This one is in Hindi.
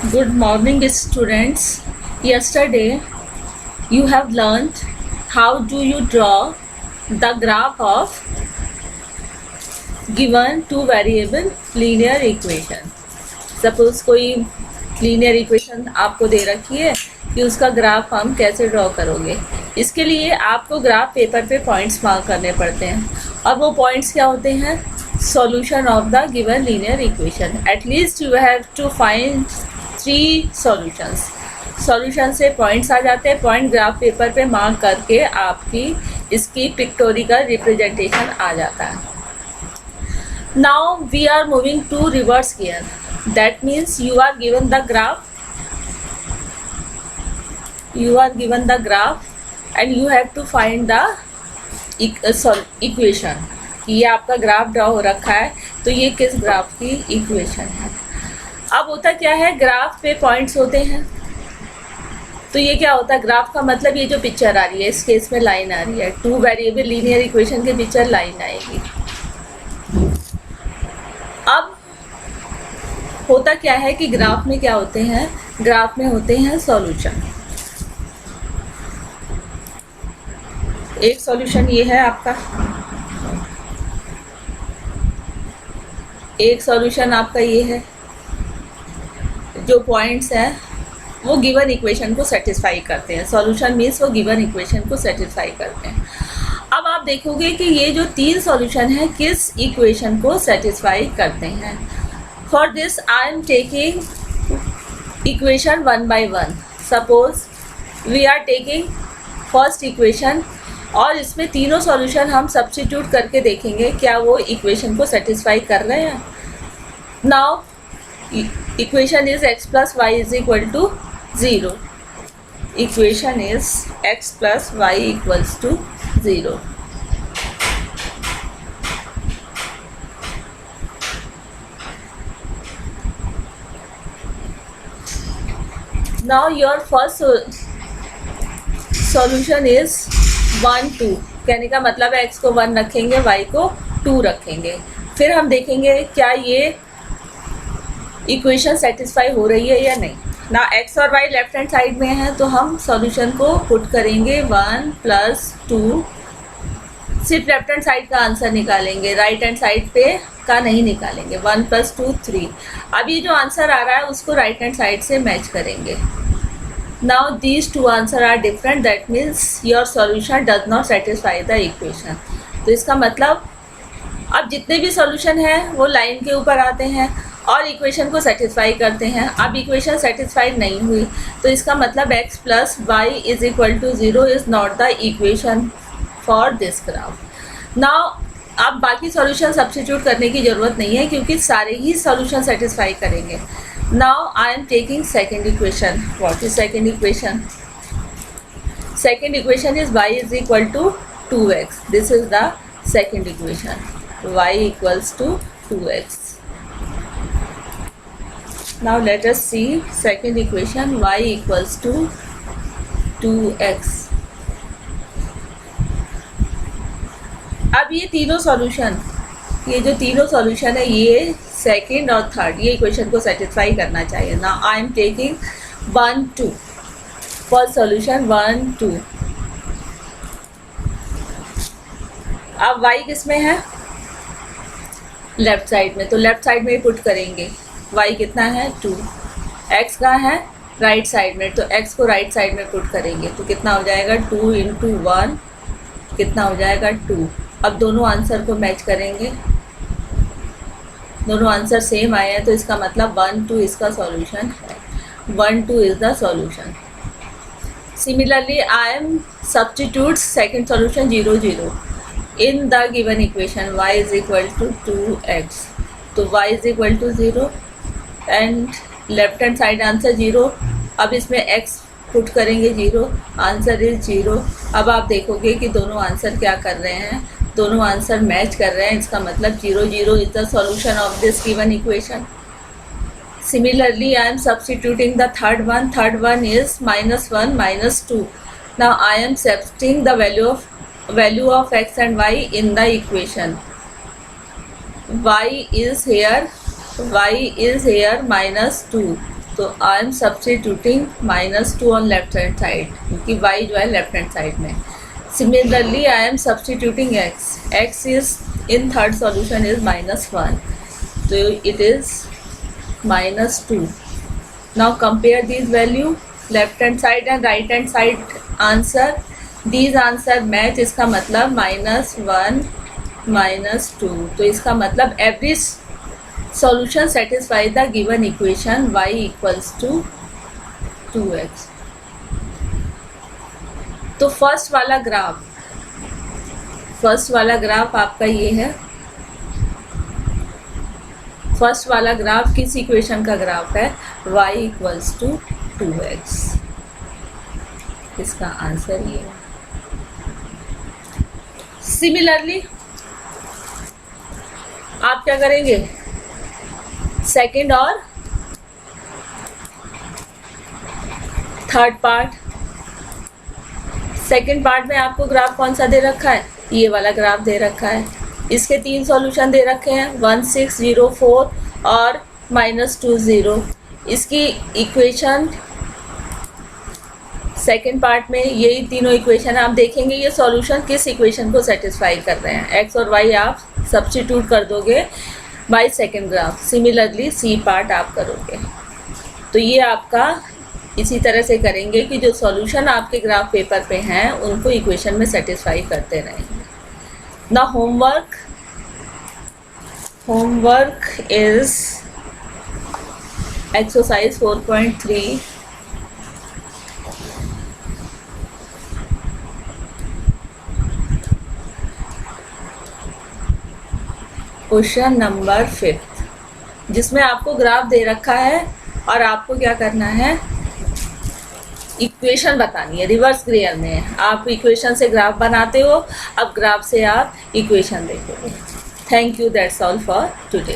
Good morning, students. Yesterday, you have learned how do you draw the graph of given two variable linear equation. Suppose कोई linear equation आपको दे रखी है कि उसका ग्राफ हम कैसे ड्रॉ करोगे. इसके लिए आपको ग्राफ पेपर पे पॉइंट्स मार्क करने पड़ते हैं और वो पॉइंट्स क्या होते हैं? Solution of the given linear equation. At least you have to find 3 solutions. Solution से पॉइंट्स आ जाते हैं. पॉइंट ग्राफ पेपर पे मार्क करके आपकी इसकी पिक्टोरिकल रिप्रेजेंटेशन आ जाता है. Now we are moving to reverse gear. That means you are given the graph and you have to find the equation. ये आपका ग्राफ ड्रॉ हो रखा है तो ये किस ग्राफ की इक्वेशन है. अब होता क्या है, ग्राफ पे पॉइंट्स होते हैं तो ये क्या होता है, ग्राफ का मतलब ये जो पिक्चर आ रही है, इस केस में लाइन आ रही है. 2 वेरिएबल लीनियर इक्वेशन के पिक्चर लाइन आएगी. अब होता क्या है कि ग्राफ में क्या होते हैं, ग्राफ में होते हैं सॉल्यूशन. एक सॉल्यूशन ये है आपका, एक सॉल्यूशन आपका ये है. जो पॉइंट्स हैं वो गिवन इक्वेशन को सेटिस्फाई करते हैं. सॉल्यूशन मीन्स वो गिवन इक्वेशन को सेटिस्फाई करते हैं. अब आप देखोगे कि ये जो 3 सॉल्यूशन है किस इक्वेशन को सेटिस्फाई करते हैं. For this I am taking equation 1 by 1. Suppose we are taking first equation और इसमें तीनों सॉल्यूशन हम सब्स्टिट्यूट करके देखेंगे क्या वो इक्वेशन को सेटिस्फाई कर रहे हैं. Now equation is x plus y is equal to 0. Equation is x plus y equals to 0. Now your first solution is 1 2. कहने का मतलब है x को 1 रखेंगे, y को 2 रखेंगे. फिर हम देखेंगे क्या ये इक्वेशन सेटिस्फाई हो रही है या नहीं. ना x और y लेफ्ट हैंड साइड में है तो हम सॉल्यूशन को पुट करेंगे 1 + 2. सिर्फ लेफ्ट हैंड साइड का आंसर निकालेंगे, राइट हैंड साइड पे का नहीं निकालेंगे. 1 + 2 3. अब ये जो आंसर आ रहा है उसको राइट हैंड साइड से मैच करेंगे. Now these 2 answers are different. That means your solution does not satisfy the equation. तो इसका मतलब अब जितने भी सॉल्यूशन हैं वो लाइन के ऊपर आते हैं और इक्वेशन को सेटिस्फाई करते हैं. अब इक्वेशन सेटिस्फाइड नहीं हुई तो इसका मतलब x plus y is equal to 0 is not the equation for this graph. Now अब बाकी सॉल्यूशन सब्स्टिट्यूट करने की ज़रूरत नहीं है क्योंकि सारे ही सॉल्यूशन सेटिस्फाई करेंगे. Now I am taking second equation. What is second equation? Second equation is y is equal to 2x. This is the second equation. Y equals to 2x. Now let us see second equation. Y equals to 2x. अब ये तीनों सॉल्यूशन, ये जो तीनों सॉल्यूशन है ये सेकेंड और थर्ड ये इक्वेशन को सेटिस्फाई करना चाहिए. ना आई एम टेकिंग 1 2. First solution 1 2. अब y किस में है, लेफ्ट साइड में, तो लेफ्ट साइड में पुट करेंगे. y कितना है 2. x का है राइट साइड में तो x को राइट साइड में पुट करेंगे तो कितना हो जाएगा 2 × 1 कितना हो जाएगा 2. अब दोनों आंसर को मैच करेंगे, दोनों आंसर सेम आए हैं तो इसका मतलब 1 2 इसका सॉल्यूशन है. 1 2 is the solution. Similarly I am substitute second solution 0 0 in the given equation. y is equal to 2x. तो y is equal to 0 and left hand side answer 0. अब इसमें x पुट करेंगे 0, आंसर इज 0. अब आप देखोगे कि दोनों आंसर क्या कर रहे हैं, दोनों आंसर मैच कर रहे हैं. इसका मतलब 0 0 is the solution of this given equation. Similarly I am substituting the third one. Third one is -1 -2. Now I am substituting the value of x and y in the equation. y is here -2. तो I am substituting -2 on left hand side, क्योंकि y जो है लेफ्ट हैंड साइड में. Similarly I am substituting x is in third solution is -1, तो it is -2. Now compare this value, left hand side and right hand side answer, these answer match. इसका मतलब -1 -2, तो इसका मतलब average solution satisfy the given equation y equals to 2x. तो फर्स्ट वाला ग्राफ आपका ये है. फर्स्ट वाला ग्राफ किस इक्वेशन का ग्राफ है? y equals to 2x. इसका आंसर ये है. सिमिलरली आप क्या करेंगे? सेकेंड और थर्ड पार्ट. सेकेंड पार्ट में आपको ग्राफ कौन सा दे रखा है? ये वाला ग्राफ दे रखा है. इसके 3 सॉल्यूशन दे रखे हैं, 1 6 0 4 और -2 0. इसकी इक्वेशन सेकेंड पार्ट में यही तीनों इक्वेशन आप देखेंगे. ये सॉल्यूशन किस इक्वेशन को सेटिस्फाई कर रहे हैं? x और y आप सब्स्टिट्यूट कर दोगे by second graph. Similarly C part आप करोगे. तो ये आपका इसी तरह से करेंगे कि जो सॉल्यूशन आपके ग्राफ पेपर पे हैं उनको इक्वेशन में सेटिस्फाई करते रहेंगे. ना homework is exercise 4.3. Question number 5, जिसमें आपको ग्राफ दे रखा है और आपको क्या करना है? इक्वेशन बतानी है. रिवर्स गियर में आप इक्वेशन से ग्राफ बनाते हो, अब ग्राफ से आप इक्वेशन देखोगे. Thank you. That's all for today.